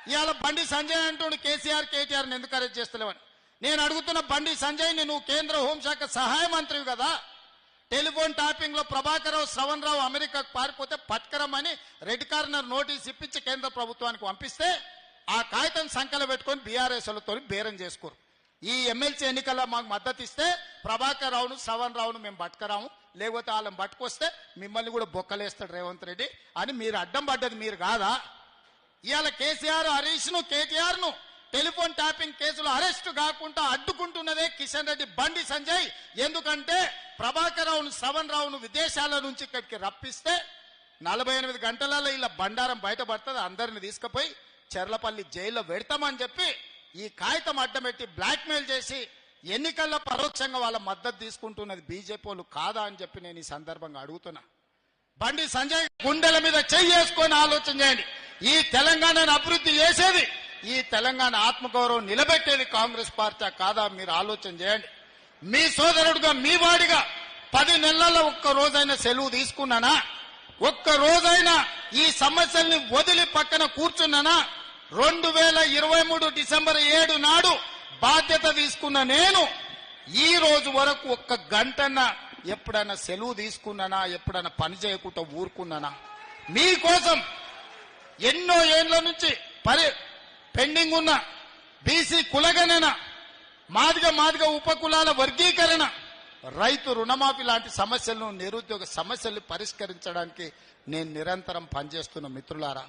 ఇవాళ బండి సంజయ్ అంటూ కేసీఆర్ కేటీఆర్ని ఎందుకు అరెస్ట్ చేస్తలేవని నేను అడుగుతున్న. బండి సంజయ్ని నువ్వు కేంద్ర హోంశాఖ సహాయ మంత్రివి కదా, టెలిఫోన్ టాపింగ్ లో ప్రభాకర్ రావు శ్రవణ్ రావు అమెరికాకు పారిపోతే పట్కరమని రెడ్ కార్నర్ నోటీస్ ఇప్పించి కేంద్ర ప్రభుత్వానికి పంపిస్తే ఆ కాగితం సంకల పెట్టుకొని బీఆర్ఎస్లతో బేరం చేసుకోరు. ఈ ఎమ్మెల్సీ ఎన్నికల్లో మాకు మద్దతు ఇస్తే ప్రభాకర్ రావును శ్రవణ్ రావును మేము పట్టుకరాము, లేకపోతే వాళ్ళని పట్టుకొస్తే మిమ్మల్ని కూడా బొక్కలేస్తాడు రేవంత్ రెడ్డి అని మీరు అడ్డం పడ్డది మీరు కాదా? ఇవాళ కేసీఆర్ హరీష్ ను కేటీఆర్ ను టెలిఫోన్ ట్యాపింగ్ కేసులో అరెస్టు కాకుండా అడ్డుకుంటున్నదే కిషన్ రెడ్డి బండి సంజయ్. ఎందుకంటే ప్రభాకర్ రావును శ్రవణ్ రావును విదేశాల నుంచి ఇక్కడికి రప్పిస్తే 48 గంటలలో ఇలా బండారం బయటపడుతుంది, అందరిని తీసుకుపోయి చెర్లపల్లి జైల్లో పెడతామని చెప్పి ఈ కాగితం అడ్డమెట్టి బ్లాక్మెయిల్ చేసి ఎన్నికల్లో పరోక్షంగా వాళ్ళ మద్దతు తీసుకుంటున్నది బీజేపీ వాళ్ళు కాదా అని చెప్పి నేను ఈ సందర్భంగా అడుగుతున్నా. బండి సంజయ్ గుండెల మీద చేసుకొని ఆలోచన చేయండి. ఈ తెలంగాణను అభివృద్ధి చేసేది, ఈ తెలంగాణ ఆత్మగౌరవం నిలబెట్టేది కాంగ్రెస్ పార్టీ కాదా మీరు ఆలోచన చేయండి. మీ సోదరుడుగా మీ వాడిగా 10 నెలల్లో ఒక్క రోజైనా సెలవు తీసుకున్నానా? ఒక్క రోజైనా ఈ సమస్యల్ని వదిలి పక్కన కూర్చున్నానా? 2023 డిసెంబర్ 7 నాడు బాధ్యత తీసుకున్న నేను ఈ రోజు వరకు ఒక్క గంటన్న ఎప్పుడైనా సెలవు తీసుకున్నానా? ఎప్పుడైనా పని చేయకుండా ఊరుకున్నానా? మీకోసం ఎన్నో ఏళ్ల నుంచి పెండింగ్ ఉన్న బీసీ కులగణన, మాదిగ ఉపకులాల వర్గీకరణ, రైతు రుణమాఫీ లాంటి సమస్యలను, నిరుద్యోగ సమస్యలను పరిష్కరించడానికి నేను నిరంతరం పనిచేస్తున్న మిత్రులారా.